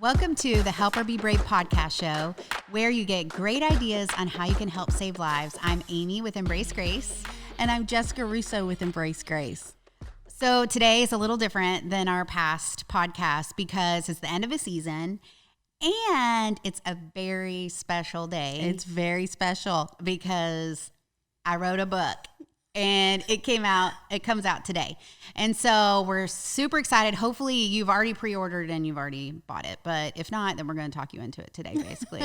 Welcome to the Help Her Be Brave podcast show, where you get great ideas on how you can help save lives. I'm Amy with Embrace Grace. And I'm Jessica Russo with Embrace Grace. So today is a little different than our past podcast because it's the end of a season and it's a very special day. It's very special because I wrote a book. And it comes out today. And so we're super excited. Hopefully you've already pre-ordered and you've already bought it. But if not, then we're going to talk you into it today, basically.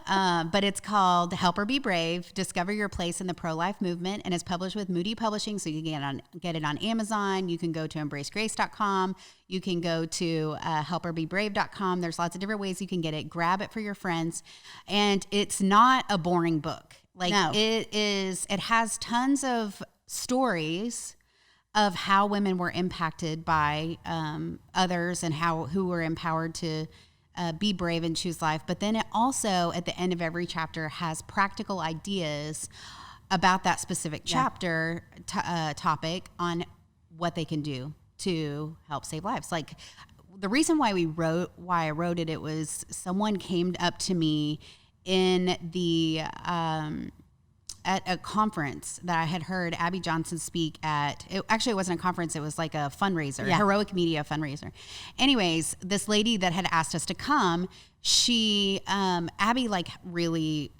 But it's called Help Her Be Brave, Discover Your Place in the Pro-Life Movement. And it's published with Moody Publishing. So you can get it on Amazon. You can go to embracegrace.com. You can go to helpherbebrave.com. There's lots of different ways you can get it. Grab it for your friends. And it's not a boring book. No. It has tons of stories of how women were impacted by others and who were empowered to be brave and choose life. But then it also, at the end of every chapter, has practical ideas about that specific chapter topic on what they can do to help save lives. Like the reason why I wrote it, it was someone came up to me in the at a conference that I had heard Abby Johnson speak at. It wasn't a conference. It was like a fundraiser, Heroic Media fundraiser. Anyways, this lady that had asked us to come, she, Abby,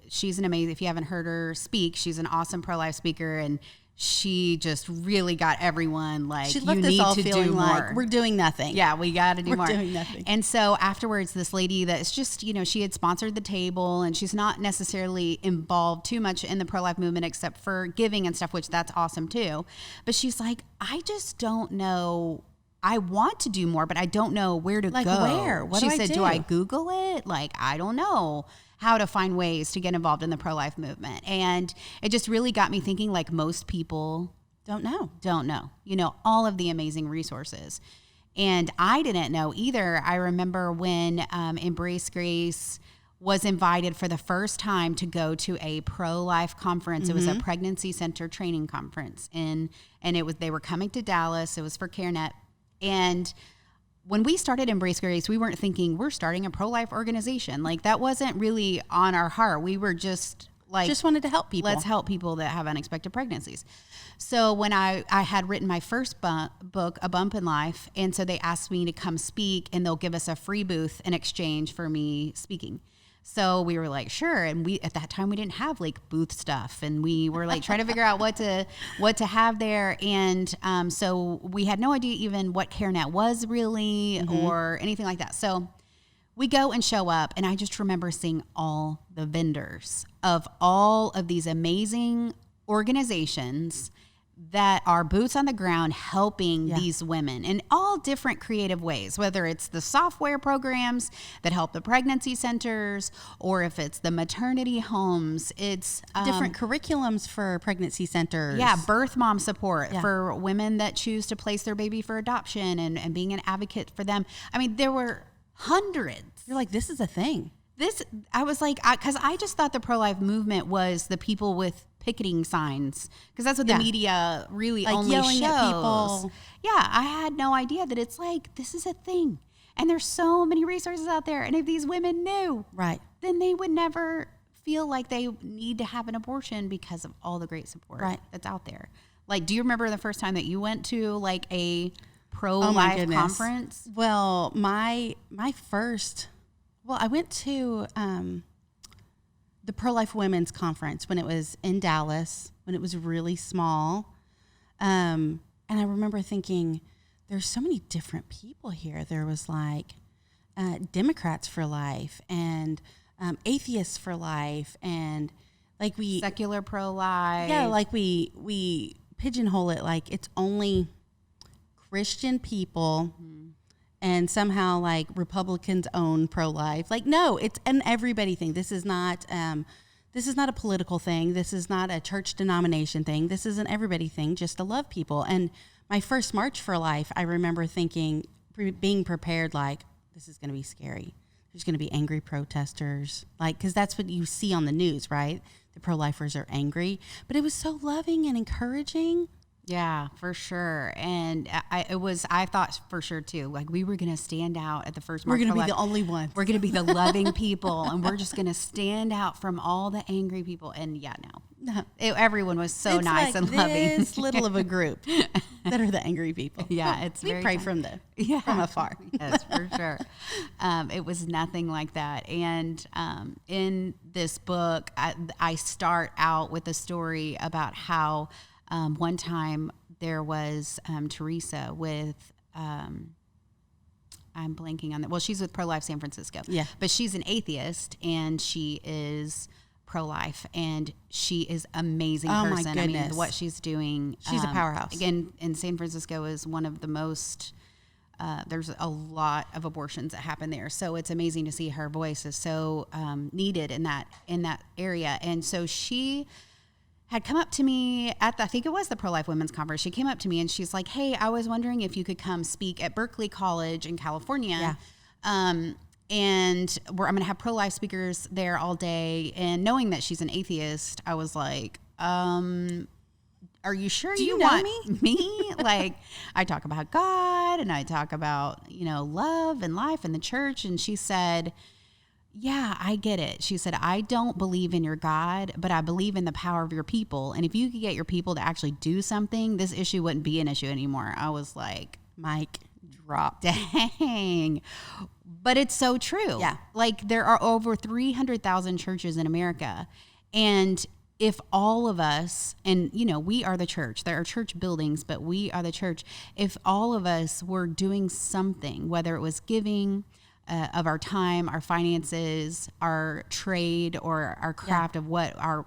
she's an amazing, if you haven't heard her speak, she's an awesome pro-life speaker, and she just really got everyone she left us all feeling like we're doing nothing. Yeah, we got to do more. We're doing nothing. And so afterwards, this lady that's just, she had sponsored the table and she's not necessarily involved too much in the pro-life movement except for giving and stuff, which that's awesome too. But she's like, I just don't know. I want to do more, but I don't know where to go. Where? What she do said, I do I Google it? I don't know how to find ways to get involved in the pro-life movement. And it just really got me thinking, most people don't know, all of the amazing resources. And I didn't know either. I remember when Embrace Grace was invited for the first time to go to a pro-life conference. Mm-hmm. It was a pregnancy center training conference. And they were coming to Dallas. It was for CareNet. And when we started Embrace Grace, we weren't thinking we're starting a pro-life organization. That wasn't really on our heart. We were just wanted to help people. Let's help people that have unexpected pregnancies. So when I had written my first book, A Bump in Life, and so they asked me to come speak, and they'll give us a free booth in exchange for me speaking. So we were like, sure. And at that time we didn't have booth stuff, and we were trying to figure out what to have there. And so we had no idea even what CareNet was really, mm-hmm. or anything like that. So we go and show up, and I just remember seeing all the vendors of all of these amazing organizations that are boots on the ground helping these women in all different creative ways, whether it's the software programs that help the pregnancy centers, or if it's the maternity homes, it's different curriculums for pregnancy centers. Yeah, birth mom support for women that choose to place their baby for adoption, and being an advocate for them. I mean, there were hundreds. You're like, this is a thing. I was like, because I just thought the pro-life movement was the people with picketing signs, because that's what the media really only yelling shows. At people. Yeah, I had no idea that it's this is a thing, and there's so many resources out there. And if these women knew, then they would never feel like they need to have an abortion because of all the great support that's out there. Do you remember the first time that you went to a pro-life conference? Well, my first. Well, I went to the Pro-Life Women's Conference when it was in Dallas, when it was really small. And I remember thinking, there's so many different people here. There was Democrats for life and atheists for life, and secular pro-life. Yeah, we pigeonhole it it's only Christian people. Mm-hmm. And somehow, Republicans own pro-life. No, it's an everybody thing. This is not a political thing. This is not a church denomination thing. This is an everybody thing, just to love people. And my first March for Life, I remember thinking, being prepared, this is going to be scary. There's going to be angry protesters, because that's what you see on the news, right? The pro-lifers are angry. But it was so loving and encouraging. Yeah, for sure. And I thought for sure too, like we were going to stand out at the first We're March going to for be Life. the only ones. We're going to be the loving people, and we're just going to stand out from all the angry people. And yeah, no, everyone was so It's nice like and loving. this little of a group that are the angry people. Yeah, it's we very pray kind. from afar. Yes, for sure. It was nothing like that. And in this book, I start out with a story about how one time there was Teresa with, I'm blanking on that. Well, she's with Pro-Life San Francisco. Yeah. But she's an atheist, and she is pro-life, and she is amazing Oh, my person. I mean, goodness. what she's doing. She's a powerhouse. Again, in San Francisco is one of the most, there's a lot of abortions that happen there. So it's amazing to see her voice is so needed in that area. And so she had come up to me at I think it was the Pro-Life Women's Conference. She came up to me and she's like, "Hey, I was wondering if you could come speak at Berkeley College in California." Yeah. And I'm going to have pro-life speakers there all day. And knowing that she's an atheist, I was like, are you sure Do you want know me? Like, I talk about God and I talk about, love and life and the church. And she said, yeah, I get it. She said, I don't believe in your God, but I believe in the power of your people. And if you could get your people to actually do something, this issue wouldn't be an issue anymore. I was like, Mike drop. dang. But it's so true. Yeah. Like there are over 300,000 churches in America. And if all of us, and we are the church, there are church buildings, but we are the church. If all of us were doing something, whether it was giving of our time, our finances, our trade, or our craft of what our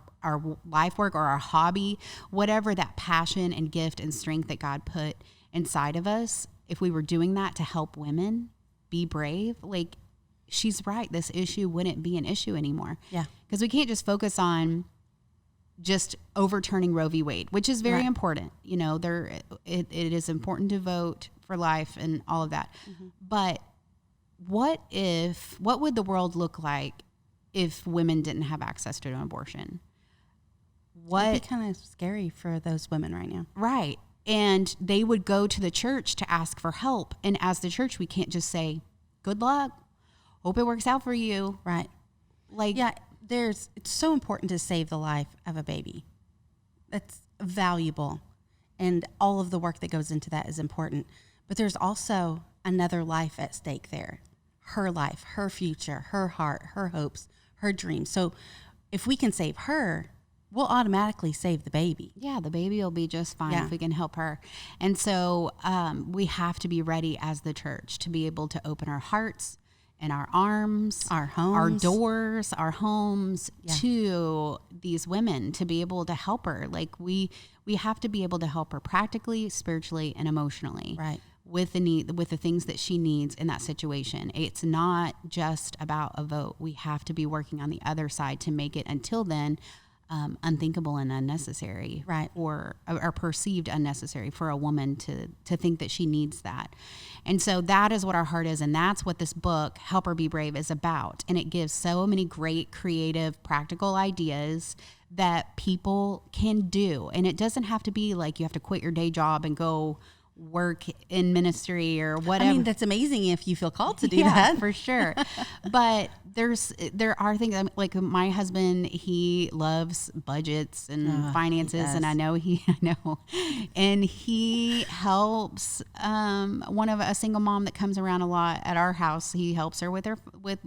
life work or our hobby, whatever that passion and gift and strength that God put inside of us, if we were doing that to help women be brave, like she's right, this issue wouldn't be an issue anymore. Yeah. Because we can't just focus on just overturning Roe v. Wade, which is very important. It is important to vote for life and all of that. Mm-hmm. But what would the world look like if women didn't have access to an abortion? It'd be kind of scary for those women right now. Right. And they would go to the church to ask for help. And as the church, we can't just say, good luck, hope it works out for you. Right. Like, yeah, it's so important to save the life of a baby. That's valuable. And all of the work that goes into that is important. But there's also another life at stake there. Her life, her future, her heart, her hopes, her dreams. So if we can save her, we'll automatically save the baby. Yeah, the baby will be just fine if we can help her. And so we have to be ready as the church to be able to open our hearts and our arms, our homes, our doors, our homes to these women to be able to help her. Like we have to be able to help her practically, spiritually, and emotionally. Right. With the things that she needs in that situation. It's not just about a vote. We have to be working on the other side to make it until then unthinkable and unnecessary, right? Or perceived unnecessary for a woman to think that she needs that. And so that is what our heart is, and that's what this book, Help Her Be Brave, is about. And it gives so many great, creative, practical ideas that people can do. And it doesn't have to be like you have to quit your day job and go work in ministry or whatever. I mean, that's amazing if you feel called to do that. For sure. But there are things like my husband, he loves budgets and finances, and I know, and he helps a single mom that comes around a lot at our house. He helps her with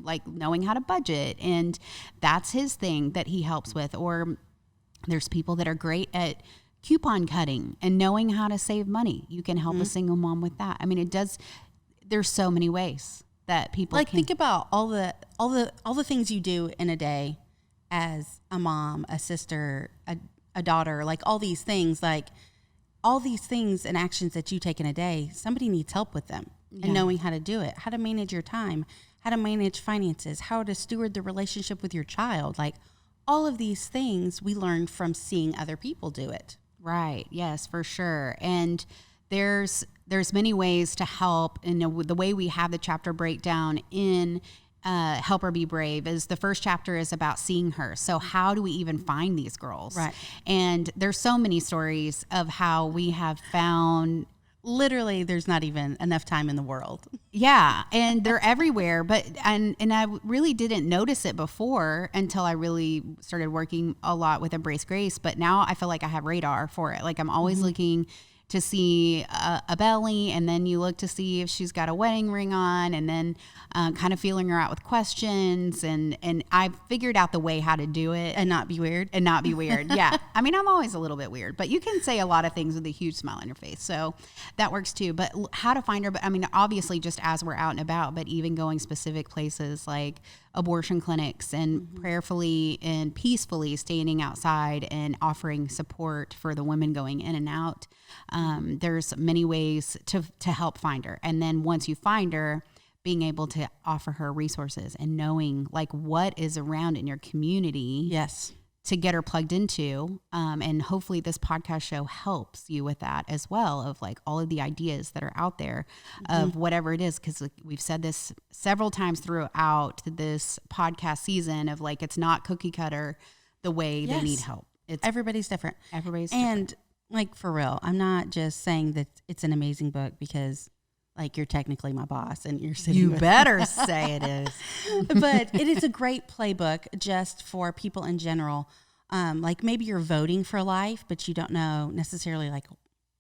like knowing how to budget, and that's his thing that he helps with. Or there's people that are great at coupon cutting and knowing how to save money. You can help a single mom with that. I mean, there's so many ways that people can think about all the things you do in a day as a mom, a sister, a daughter, like all these things and actions that you take in a day. Somebody needs help with them and knowing how to do it, how to manage your time, how to manage finances, how to steward the relationship with your child. Like all of these things we learn from seeing other people do it. Right. Yes, for sure. And there's many ways to help. And the way we have the chapter breakdown in Help Her Be Brave is the first chapter is about seeing her. So how do we even find these girls? Right. And there's so many stories of how we have found. Literally, there's not even enough time in the world. Yeah, and they're everywhere. But and I really didn't notice it before until I really started working a lot with Embrace Grace. But now I feel like I have radar for it. Like I'm always looking to see a belly, and then you look to see if she's got a wedding ring on, and then kind of feeling her out with questions. And I've figured out the way how to do it. And not be weird. Yeah. I mean, I'm always a little bit weird, but you can say a lot of things with a huge smile on your face. So that works too. But how to find her, but I mean, obviously just as we're out and about, but even going specific places like abortion clinics and prayerfully and peacefully standing outside and offering support for the women going in and out. There's many ways to help find her. And then once you find her, being able to offer her resources and knowing like what is around in your community. Yes. To get her plugged into. And hopefully this podcast show helps you with that as well, of like all of the ideas that are out there of whatever it is. Cause we've said this several times throughout this podcast season of like, it's not cookie cutter the way they need help. It's everybody's different. And like, for real, I'm not just saying that it's an amazing book because like you're technically my boss and you're sitting you better say it is. But it is a great playbook just for people in general. Like maybe you're voting for life, but you don't know necessarily like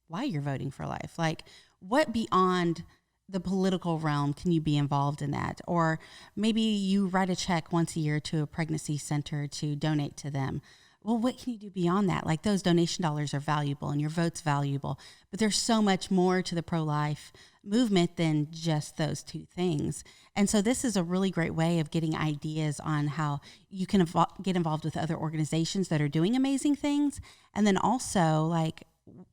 why you're voting for life. Like what beyond the political realm can you be involved in that? Or maybe you write a check once a year to a pregnancy center to donate to them. Well, what can you do beyond that? Like those donation dollars are valuable and your vote's valuable, but there's so much more to the pro-life movement than just those two things. And so this is a really great way of getting ideas on how you can get involved with other organizations that are doing amazing things. And then also like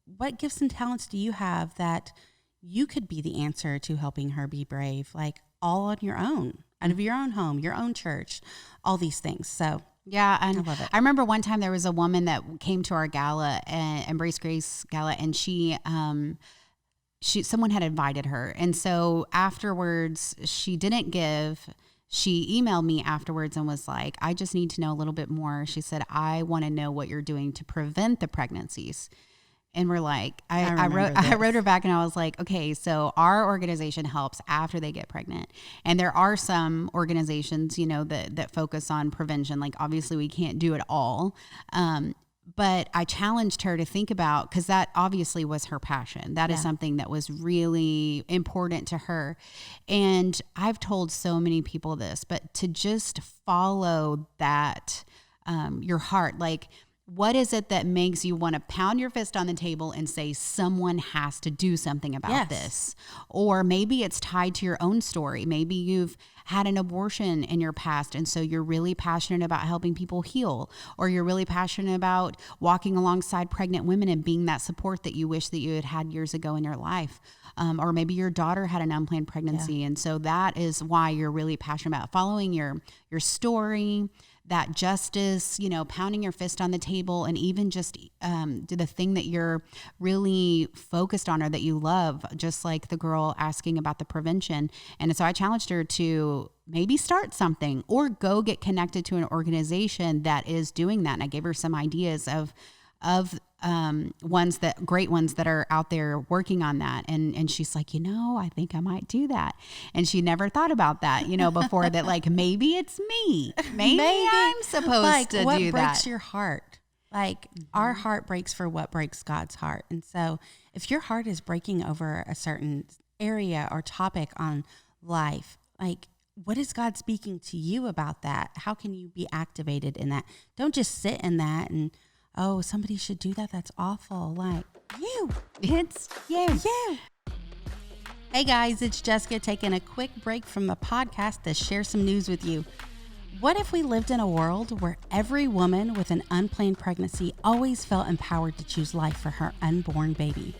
what gifts and talents do you have that you could be the answer to helping her be brave, like all on your own, out of your own home, your own church, all these things. So yeah, and I love it. I remember one time there was a woman that came to our gala, Embrace Grace gala, and someone had invited her, and so afterwards she didn't give. She emailed me afterwards and was like, "I just need to know a little bit more." She said, "I want to know what you're doing to prevent the pregnancies." And we're like, I wrote her back and I was like, okay, so our organization helps after they get pregnant. And there are some organizations, you know, that focus on prevention. Like obviously we can't do it all. But I challenged her to think about, because that obviously was her passion. That is something that was really important to her. And I've told so many people this, but to just follow that, your heart, like, what is it that makes you want to pound your fist on the table and say someone has to do something about this? Or maybe it's tied to your own story. Maybe you've had an abortion in your past, and so you're really passionate about helping people heal, or you're really passionate about walking alongside pregnant women and being that support that you wish that you had had years ago in your life. Or maybe your daughter had an unplanned pregnancy, and so that is why you're really passionate about following your story, that justice, you know, pounding your fist on the table, and even just do the thing that you're really focused on or that you love, just like the girl asking about the prevention. And so I challenged her to maybe start something or go get connected to an organization that is doing that. And I gave her some ideas of great ones that are out there working on that. And she's like, you know, I think I might do that. And she never thought about that, you know, before that, like, maybe it's me. Maybe I'm supposed to do that. What breaks your heart? Like our heart breaks for what breaks God's heart. And so if your heart is breaking over a certain area or topic on life, like, what is God speaking to you about that? How can you be activated in that? Don't just sit in that and, oh, somebody should do that. That's awful. Like, it's you. Hey guys, it's Jessica taking a quick break from the podcast to share some news with you. What if we lived in a world where every woman with an unplanned pregnancy always felt empowered to choose life for her unborn baby?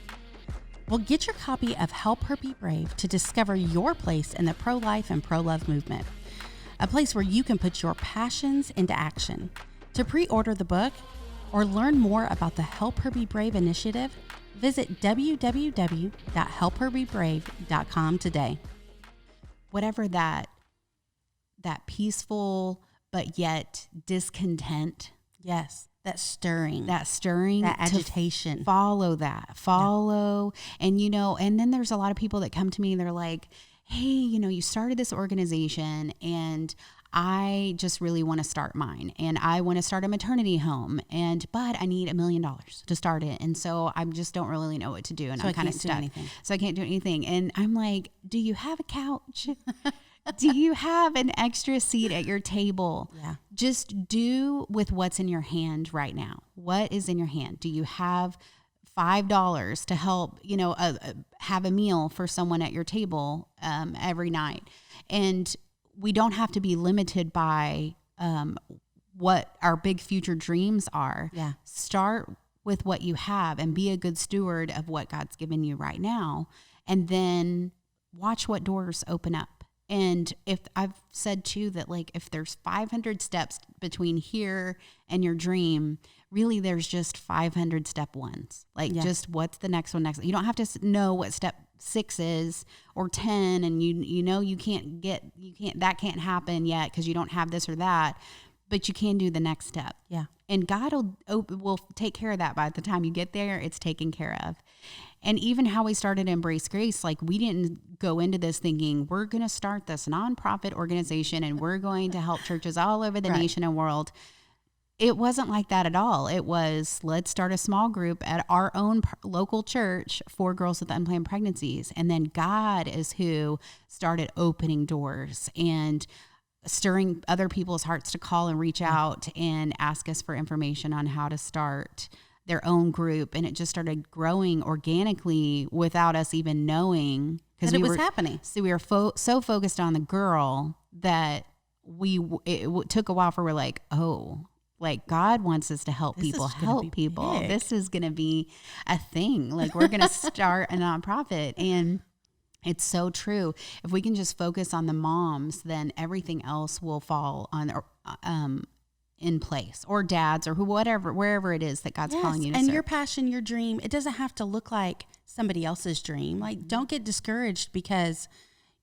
Well, get your copy of Help Her Be Brave to discover your place in the pro-life and pro-love movement, a place where you can put your passions into action. To pre-order the book or learn more about the Help Her Be Brave initiative, visit www.helpherbebrave.com today. Whatever that that peaceful, but yet discontent. Yes. That stirring, that agitation. Follow. And, and then there's a lot of people that come to me and they're like, hey, you started this organization and I just really want to start mine and I want to start a maternity home but I need $1 million to start it. And so I just don't really know what to do. And I'm kind of stuck. So I can't do anything. And I'm like, do you have a couch? Do you have an extra seat at your table? Yeah. Just do with what's in your hand right now. What is in your hand? Do you have $5 to help, have a meal for someone at your table every night? And we don't have to be limited by what our big future dreams are. Yeah. Start with what you have and be a good steward of what God's given you right now. And then watch what doors open up. And if I've said too that like if there's 500 steps between here and your dream, really there's just 500 step ones. Like just what's the next one next? You don't have to know what step 6 is or 10, and you can't that can't happen yet because you don't have this or that, but you can do the next step. Yeah. And God will take care of that. By the time you get there, it's taken care of. And even how we started Embrace Grace, like we didn't go into this thinking we're going to start this nonprofit organization and we're going to help churches all over the nation and world. It wasn't like that at all. It was, let's start a small group at our own local church for girls with unplanned pregnancies. And then God is who started opening doors and stirring other people's hearts to call and reach out and ask us for information on how to start their own group. And it just started growing organically without us even knowing. Because it was happening. So we were so focused on the girl that it took a while for we're like, oh, like God wants us to help people. Big. This is going to be a thing. Like we're going to start a nonprofit. And it's so true. If we can just focus on the moms, then everything else will fall on in place, or dads, or wherever it is that God's calling you to and serve. your passion, your dream, it doesn't have to look like somebody else's dream. Like don't get discouraged because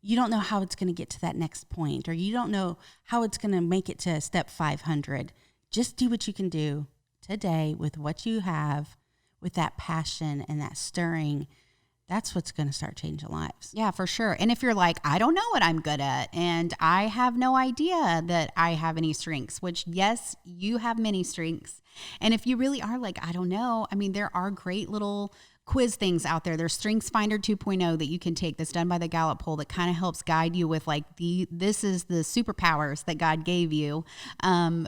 you don't know how it's going to get to that next point, or you don't know how it's going to make it to step 500. Just do what you can do today with what you have, with that passion and that stirring. That's what's going to start changing lives. Yeah, for sure. And if you're like, I don't know what I'm good at, and I have no idea that I have any strengths, which yes, you have many strengths. And if you really are like, I don't know, I mean, there are great little quiz things out there. There's Strengths Finder 2.0 that you can take that's done by the Gallup poll that kind of helps guide you with like this is the superpowers that God gave you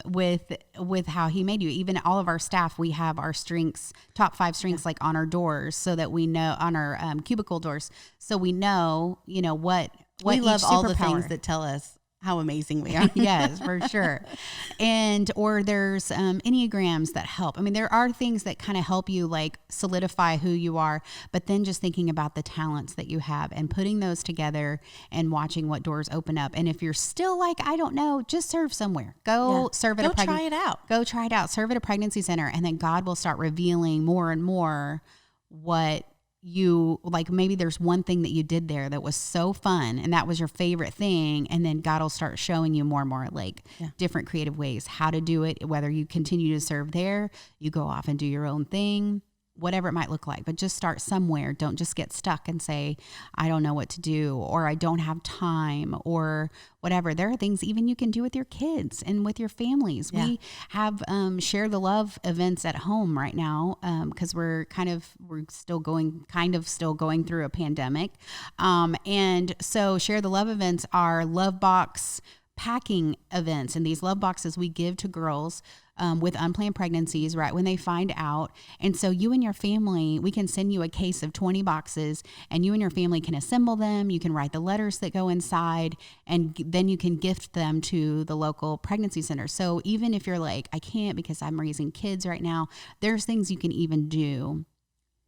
with how he made you. Even all of our staff, we have our strengths, top 5 strengths like on our doors so that we know on our cubicle doors. So we know, what we love all the superpower. things that tell us how amazing we are. Yes, for sure. Or there's Enneagrams that help. I mean, there are things that kind of help you like solidify who you are, but then just thinking about the talents that you have and putting those together and watching what doors open up. And if you're still like, I don't know, just serve somewhere. Serve at try it out. Go try it out. Serve at a pregnancy center. And then God will start revealing more and more what you like. Maybe there's one thing that you did there that was so fun and that was your favorite thing, and then God will start showing you more and more like different creative ways how to do it, whether you continue to serve there, you go off and do your own thing, whatever it might look like. But just start somewhere. Don't just get stuck and say, I don't know what to do, or I don't have time, or whatever. There are things even you can do with your kids and with your families. Yeah. We have Share the Love events at home right now because we're still going through a pandemic. And so Share the Love events are love box packing events. And these love boxes we give to girls with unplanned pregnancies right when they find out. And so you and your family, we can send you a case of 20 boxes and you and your family can assemble them. You can write the letters that go inside, and then you can gift them to the local pregnancy center. So even if you're like, I can't because I'm raising kids right now, there's things you can even do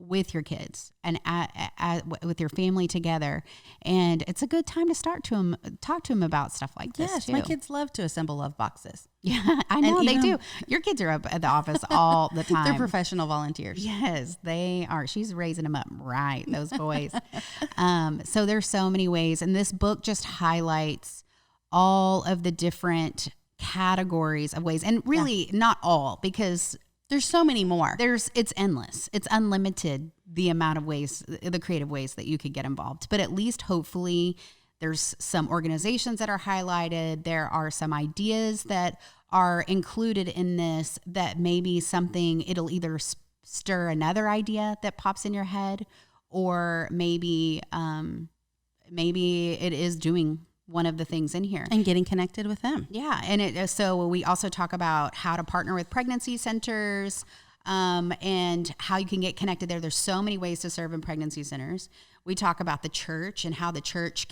with your kids and with your family together. And it's a good time to talk to them about stuff like this. Yes, too. my kids love to assemble love boxes. Yeah, I know they do. Your kids are up at the office all the time. They're professional volunteers. Yes, they are. She's raising them up right, those boys. So there's so many ways. And this book just highlights all of the different categories of ways, and really not all, because there's so many more. It's endless. It's unlimited, the amount of ways, the creative ways that you could get involved. But at least hopefully there's some organizations that are highlighted. There are some ideas that are included in this that maybe something, it'll either stir another idea that pops in your head, or maybe it is doing one of the things in here. And getting connected with them. Yeah. And so we also talk about how to partner with pregnancy centers, and how you can get connected there. There's so many ways to serve in pregnancy centers. We talk about the church and how the church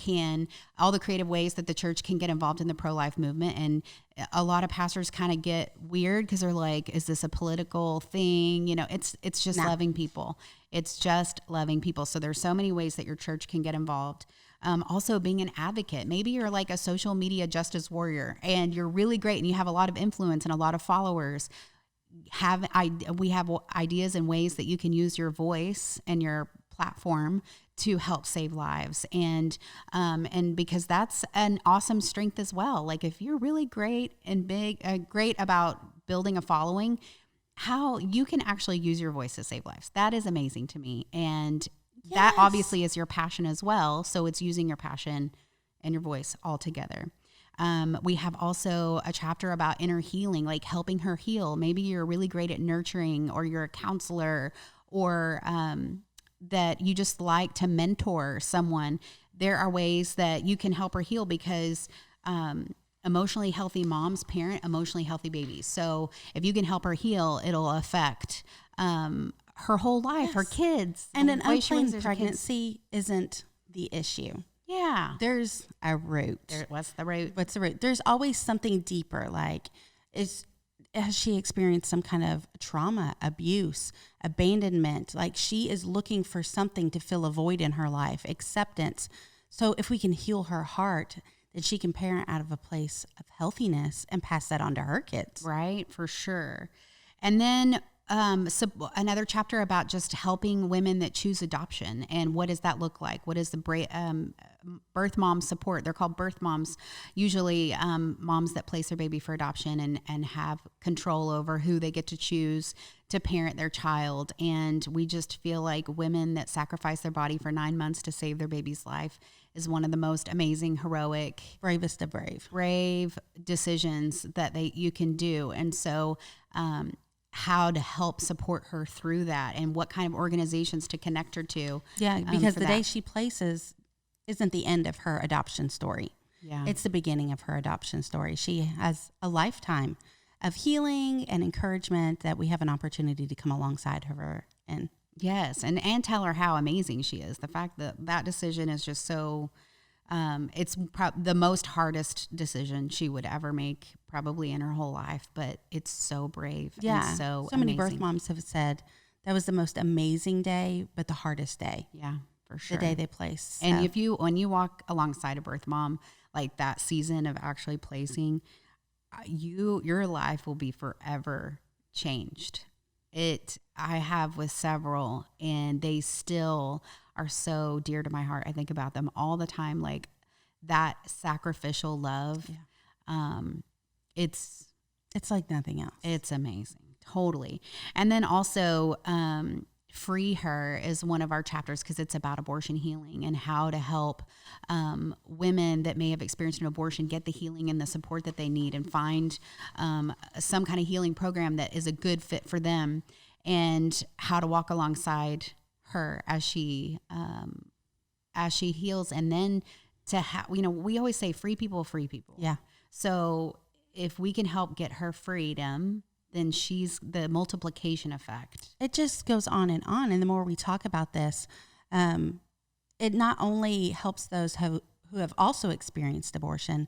all the creative ways that the church can get involved in the pro-life movement. And a lot of pastors kind of get weird because they're like, is this a political thing? It's just loving people. It's just loving people. So there's so many ways that your church can get involved. Also being an advocate. Maybe you're like a social media justice warrior and you're really great and you have a lot of influence and a lot of followers. We have ideas and ways that you can use your voice and your platform to help save lives. And because that's an awesome strength as well. Like if you're really great and great about building a following, how you can actually use your voice to save lives. That is amazing to me. And that obviously is your passion as well. So it's using your passion and your voice all together. We have also a chapter about inner healing, like helping her heal. Maybe you're really great at nurturing, or you're a counselor, or that you just like to mentor someone. There are ways that you can help her heal, because emotionally healthy moms parent emotionally healthy babies. So if you can help her heal, it'll affect her whole life, her kids. And an unplanned pregnancy isn't the issue. Yeah. There's a root. What's the root? What's the root? There's always something deeper. Like, has she experienced some kind of trauma, abuse, abandonment? Like, she is looking for something to fill a void in her life, acceptance. So if we can heal her heart, then she can parent out of a place of healthiness and pass that on to her kids. Right, for sure. And then so another chapter about just helping women that choose adoption, and what does that look like? What is the birth mom support? They're called birth moms, usually moms that place their baby for adoption and have control over who they get to choose to parent their child. And we just feel like women that sacrifice their body for 9 months to save their baby's life is one of the most amazing, heroic, bravest of brave decisions that you can do. And so how to help support her through that, and what kind of organizations to connect her to. Yeah, because the day she places isn't the end of her adoption story. Yeah. It's the beginning of her adoption story. She has a lifetime of healing and encouragement that we have an opportunity to come alongside her in. Yes, and tell her how amazing she is. The fact that decision is just so, it's the most hardest decision she would ever make probably in her whole life, but it's so brave. Yeah, and so many amazing. birth moms have said that was the most amazing day, but the hardest day. Yeah, for sure. The day they place. And when you walk alongside a birth mom, like that season of actually placing, your life will be forever changed. I have with several, and they still are so dear to my heart. I think about them all the time, like that sacrificial love. Yeah. It's like nothing else. It's amazing. Totally. And then also, Free Her is one of our chapters, because it's about abortion healing and how to help women that may have experienced an abortion get the healing and the support that they need, and find some kind of healing program that is a good fit for them, and how to walk alongside her as she heals. And then to we always say free people. Yeah. So if we can help get her freedom, then she's the multiplication effect. It just goes on. And the more we talk about this, it not only helps those who have also experienced abortion,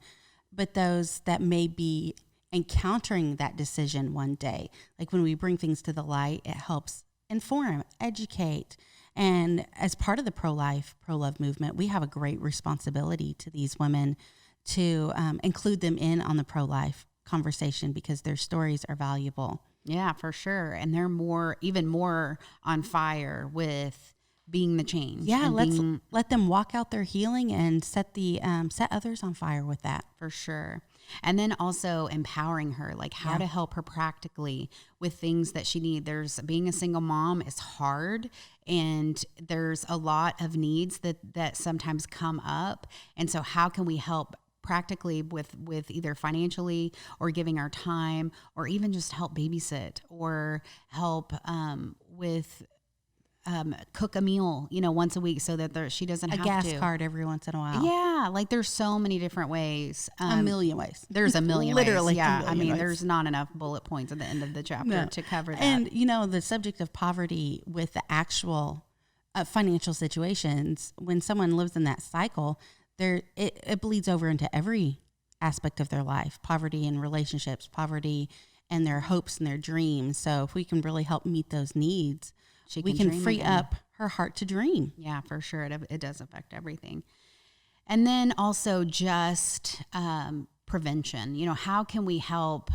but those that may be encountering that decision one day. Like when we bring things to the light, it helps inform, educate. And as part of the pro-love movement, we have a great responsibility to these women to include them in on the pro-life conversation, because their stories are valuable. Yeah, for sure. And they're even more on fire with being the change. Yeah, and let them walk out their healing and set others on fire with that. For sure. And then also empowering her, like how to help her practically with things that she needs. There's being a single mom is hard, and there's a lot of needs that sometimes come up. And so how can we help practically with either financially or giving our time, or even just help babysit or help with cook a meal, once a week so that she doesn't have a gas to. card every once in a while. Yeah. Like there's so many different ways. A million ways. There's a million Literally ways. Yeah. a million ways. There's not enough bullet points at the end of the chapter to cover that. And, the subject of poverty with the actual financial situations, when someone lives in that cycle, it bleeds over into every aspect of their life. Poverty in relationships, poverty and their hopes and their dreams. So if we can really help meet those needs, we can free up her heart to dream. Yeah, for sure. It does affect everything. And then also just prevention. How can we help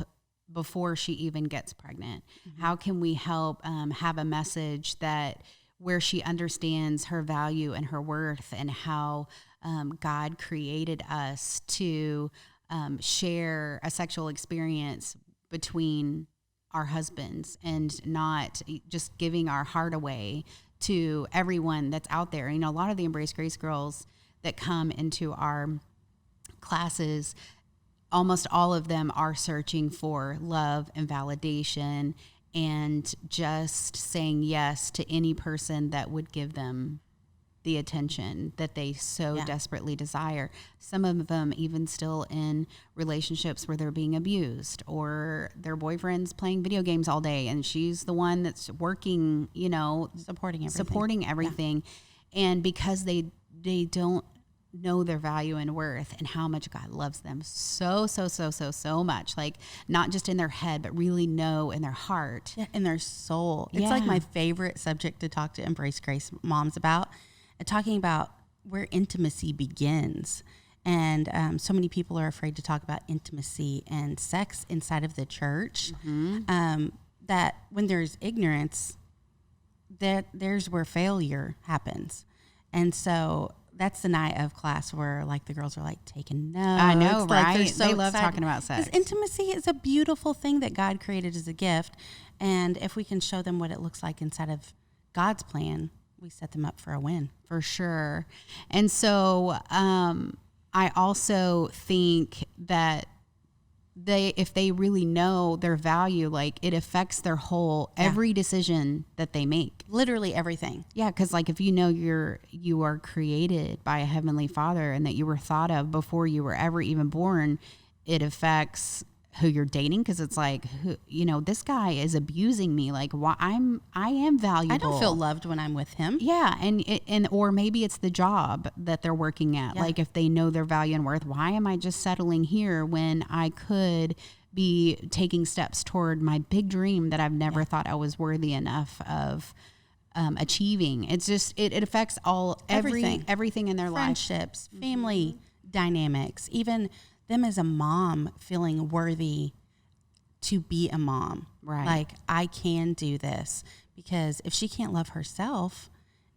before she even gets pregnant? Mm-hmm. How can we help have a message where she understands her value and her worth, and how God created us to share a sexual experience between our husbands, and not just giving our heart away to everyone that's out there. A lot of the Embrace Grace girls that come into our classes, almost all of them are searching for love and validation, and just saying yes to any person that would give them the attention that they so desperately desire. Some of them even still in relationships where they're being abused, or their boyfriend's playing video games all day and she's the one that's working, supporting everything. Yeah. And because they don't know their value and worth, and how much God loves them so much, like not just in their head, but really know in their heart, in their soul. It's like my favorite subject to talk to Embrace Grace moms about. Talking about where intimacy begins. And so many people are afraid to talk about intimacy and sex inside of the church. Mm-hmm. That when there's ignorance, there's where failure happens. And so that's the night of class where like the girls are like taking notes. I know, right? Like, they love talking about sex. Because intimacy is a beautiful thing that God created as a gift. And if we can show them what it looks like inside of God's plan, we set them up for a win. For sure. And so I also think that if they really know their value, like it affects their whole, every decision that they make. Literally everything. Yeah. Cause like if you are created by a heavenly Father, and that you were thought of before you were ever even born, it affects who you're dating. Cause it's like, this guy is abusing me. Like I am valuable. I don't feel loved when I'm with him. Yeah. And or maybe it's the job that they're working at. Yeah. Like if they know their value and worth, why am I just settling here when I could be taking steps toward my big dream that I've never thought I was worthy enough of achieving? It's just, it affects everything in their life. Friendships, family dynamics, even them as a mom feeling worthy to be a mom. Right. Like, I can do this. Because if she can't love herself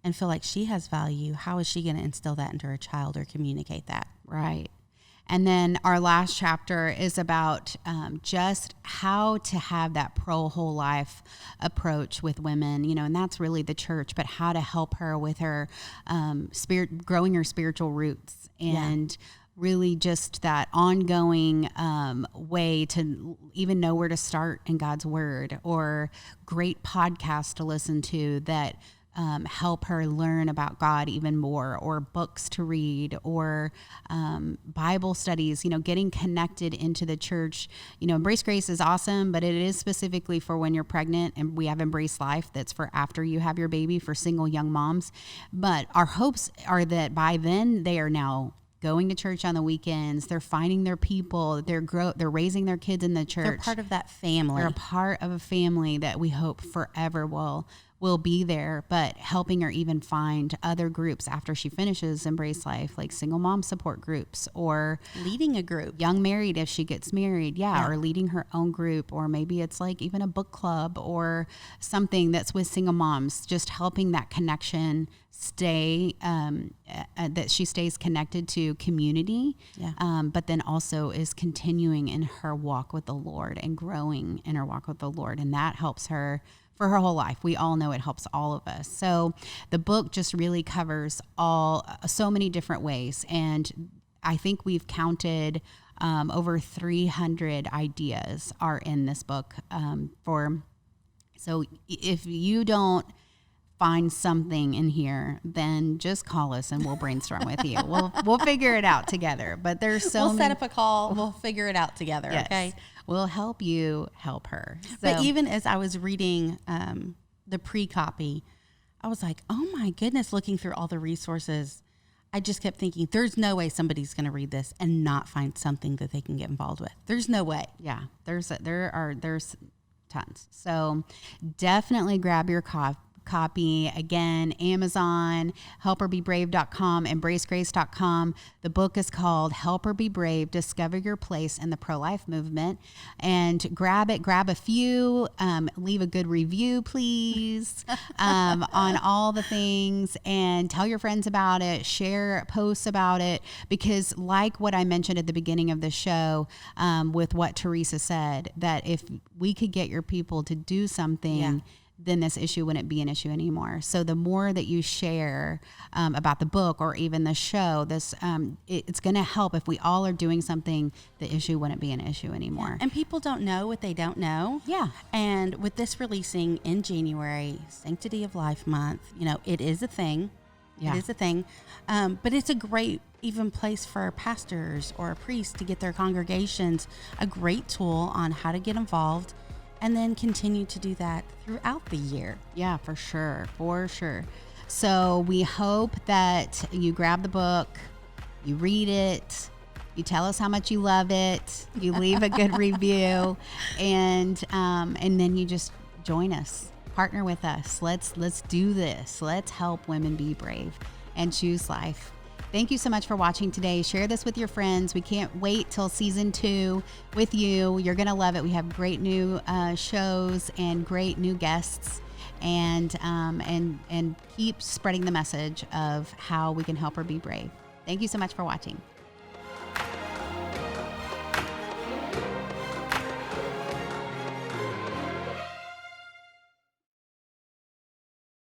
and feel like she has value, how is she going to instill that into her child or communicate that? Right. And then our last chapter is about just how to have that pro-whole life approach with women, and that's really the church, but how to help her with her growing her spiritual roots, and really just that ongoing way to even know where to start in God's word, or great podcasts to listen to that help her learn about God even more, or books to read, or Bible studies, getting connected into the church. Embrace Grace is awesome, but it is specifically for when you're pregnant, and we have Embrace Life that's for after you have your baby, for single young moms. But our hopes are that by then they are now going to church on the weekends. They're finding their people. They're raising their kids in the church. They're part of that family. They're a part of a family that we hope forever will will be there, but helping her even find other groups after she finishes Embrace Life, like single mom support groups, or leading a group, young married if she gets married, or leading her own group, or maybe it's like even a book club or something that's with single moms, just helping that connection stay, that she stays connected to community, but then also is continuing in her walk with the Lord and growing in her walk with the Lord. And that helps her for her whole life. We all know it helps all of us. So the book just really covers so many different ways. And I think we've counted over 300 ideas are in this book. So if you don't find something in here, then just call us and we'll brainstorm with you. We'll figure it out together. But there's we'll set up a call. We'll figure it out together. Yes. Okay. We'll help you help her. But even as I was reading the pre-copy, I was like, oh my goodness, looking through all the resources, I just kept thinking, there's no way somebody's going to read this and not find something that they can get involved with. There's no way. Yeah, there's tons. So definitely grab your copy. Again, Amazon, helperbebrave.com, embracegrace.com. The book is called Help Her Be Brave, Discover Your Place in the Pro-Life Movement. And grab a few, leave a good review, please, on all the things, and tell your friends about it, share posts about it, because like what I mentioned at the beginning of the show, with what Teresa said, that if we could get your people to do something, then this issue wouldn't be an issue anymore. So the more that you share about the book or even the show, it's going to help. If we all are doing something, the issue wouldn't be an issue anymore. And people don't know what they don't know. Yeah. And with this releasing in January, Sanctity of Life Month, it is a thing. Yeah. It is a thing. But it's a great even place for pastors or priests to get their congregations a great tool on how to get involved, and then continue to do that throughout the year. Yeah, for sure. For sure. So we hope that you grab the book, you read it, you tell us how much you love it, you leave a good review, and then you just join us, partner with us. Let's do this. Let's help women be brave and choose life. Thank you so much for watching today. Share this with your friends. We can't wait till season 2 with you. You're going to love it. We have great new shows and great new guests, and keep spreading the message of how we can help her be brave. Thank you so much for watching.